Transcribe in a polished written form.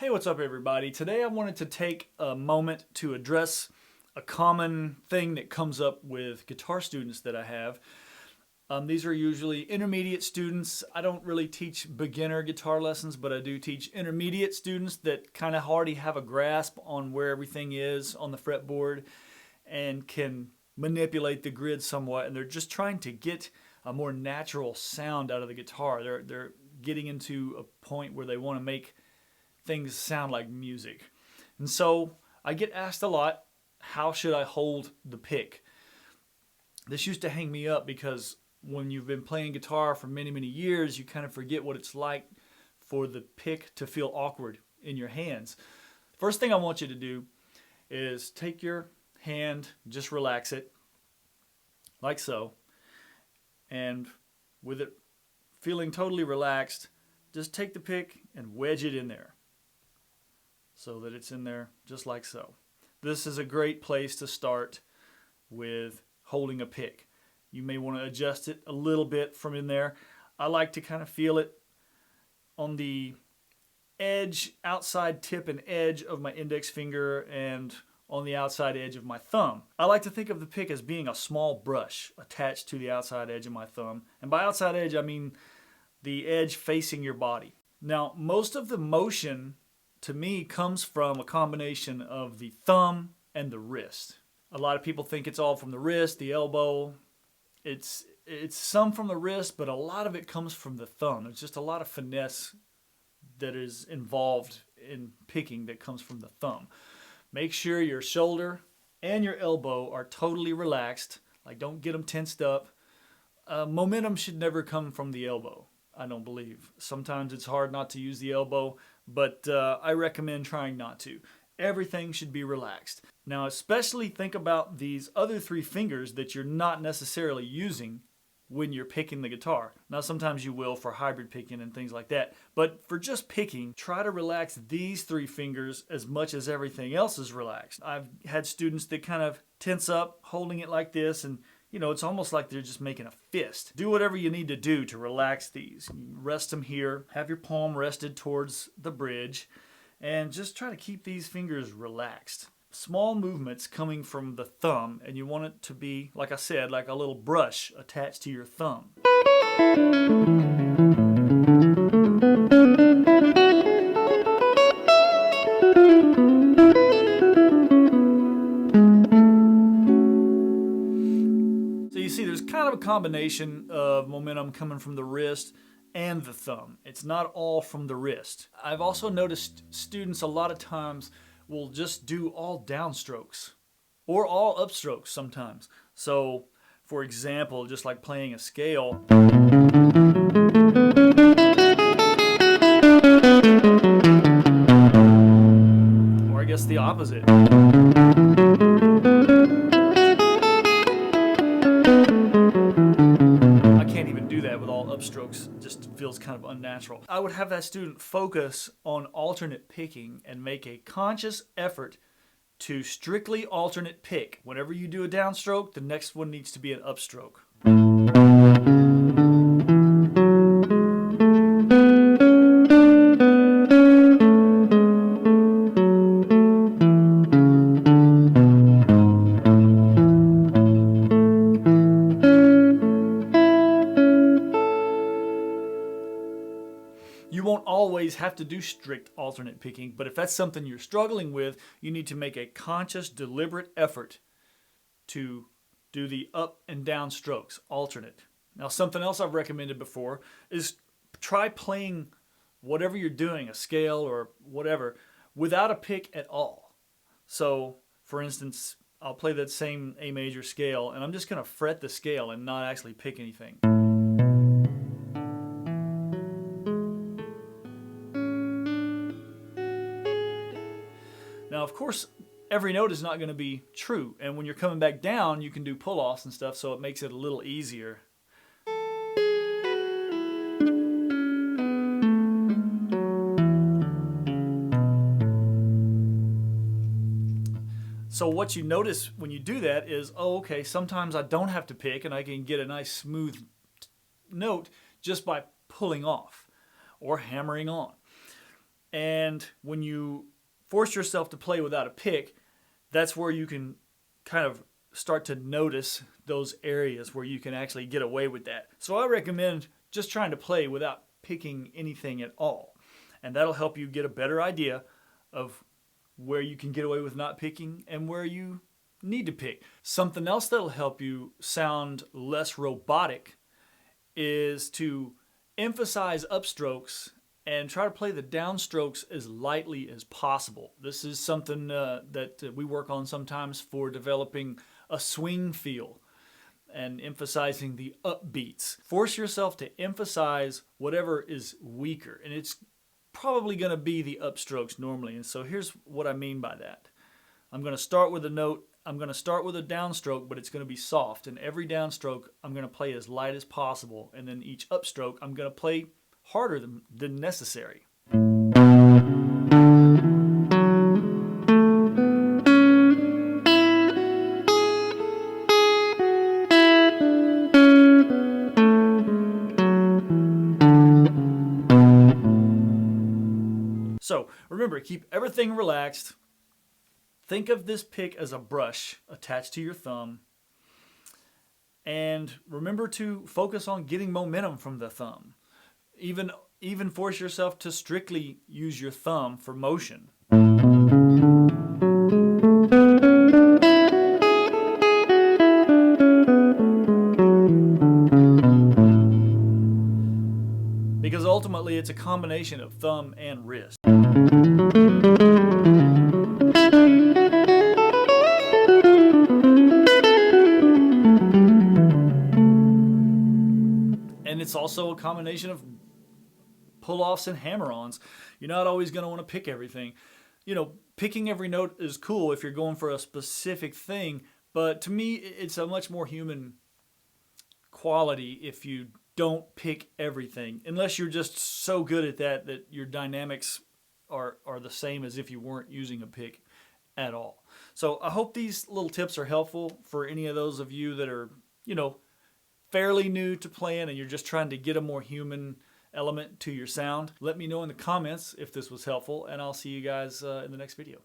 Hey, what's up everybody? Today I wanted to take a moment to address a common thing that comes up with guitar students that I have. These are usually intermediate students. I don't really teach beginner guitar lessons, but I do teach intermediate students that kind of already have a grasp on where everything is on the fretboard and can manipulate the grid somewhat, and they're just trying to get a more natural sound out of the guitar. They're getting into a point where they want to make things sound like music. And so I get asked a lot, how should I hold the pick? This used to hang me up because when you've been playing guitar for many, many years, you kind of forget what it's like for the pick to feel awkward in your hands. First thing I want you to do is take your hand, just relax it, like so, and with it feeling totally relaxed, just take the pick and wedge it in there so that it's in there just like so. This is a great place to start with holding a pick. You may want to adjust it a little bit from in there. I like to kind of feel it on the edge, outside tip and edge of my index finger and on the outside edge of my thumb. I like to think of the pick as being a small brush attached to the outside edge of my thumb. And by outside edge, I mean the edge facing your body. Now, most of the motion to me comes from a combination of the thumb and the wrist. A lot of people think it's all from the wrist, the elbow. It's some from the wrist, but a lot of it comes from the thumb. There's just a lot of finesse that is involved in picking that comes from the thumb. Make sure your shoulder and your elbow are totally relaxed. Like, don't get them tensed up. Momentum should never come from the elbow, I don't believe. Sometimes it's hard not to use the elbow, but I recommend trying not to. Everything should be relaxed. Now, especially think about these other three fingers that you're not necessarily using when you're picking the guitar. Now, sometimes you will for hybrid picking and things like that, but for just picking, try to relax these three fingers as much as everything else is relaxed. I've had students that kind of tense up holding it like this, and you know, it's almost like they're just making a fist. Do whatever you need to do to relax these. Rest them here, have your palm rested towards the bridge, and just try to keep these fingers relaxed. Small movements coming from the thumb, and you want it to be, like I said, like a little brush attached to your thumb. So you see, there's kind of a combination of momentum coming from the wrist and the thumb. It's not all from the wrist. I've also noticed students a lot of times will just do all downstrokes or all upstrokes sometimes. So, for example, just like playing a scale, or I guess the opposite. I can't even do that with all upstrokes. It just feels kind of unnatural. I would have that student focus on alternate picking and make a conscious effort to strictly alternate pick. Whenever you do a downstroke, the next one needs to be an upstroke. You won't always have to do strict alternate picking, but if that's something you're struggling with, you need to make a conscious, deliberate effort to do the up and down strokes, alternate. Now, something else I've recommended before is try playing whatever you're doing, a scale or whatever, without a pick at all. So, for instance, I'll play that same A major scale, and I'm just going to fret the scale and not actually pick anything. Now, of course, every note is not going to be true, and when you're coming back down, you can do pull-offs and stuff, so it makes it a little easier. So what you notice when you do that is, oh, okay, sometimes I don't have to pick, and I can get a nice smooth note just by pulling off or hammering on. And when you force yourself to play without a pick, that's where you can kind of start to notice those areas where you can actually get away with that. So I recommend just trying to play without picking anything at all. And that'll help you get a better idea of where you can get away with not picking and where you need to pick. Something else that'll help you sound less robotic is to emphasize upstrokes and try to play the downstrokes as lightly as possible. This is something that we work on sometimes for developing a swing feel and emphasizing the upbeats. Force yourself to emphasize whatever is weaker, and it's probably going to be the upstrokes normally. And so here's what I mean by that. I'm going to start with a note. I'm going to start with a downstroke, but it's going to be soft. And every downstroke, I'm going to play as light as possible. And then each upstroke, I'm going to play harder than necessary. So remember, keep everything relaxed. Think of this pick as a brush attached to your thumb. And remember to focus on getting momentum from the thumb. Even force yourself to strictly use your thumb for motion. Because ultimately it's a combination of thumb and wrist. And it's also a combination of pull-offs and hammer-ons. You're not always going to want to pick everything. You know, picking every note is cool if you're going for a specific thing, but to me, it's a much more human quality if you don't pick everything, unless you're just so good at that your dynamics are the same as if you weren't using a pick at all. So I hope these little tips are helpful for any of those of you that are, fairly new to playing and you're just trying to get a more human element to your sound. Let me know in the comments if this was helpful, and I'll see you guys in the next video.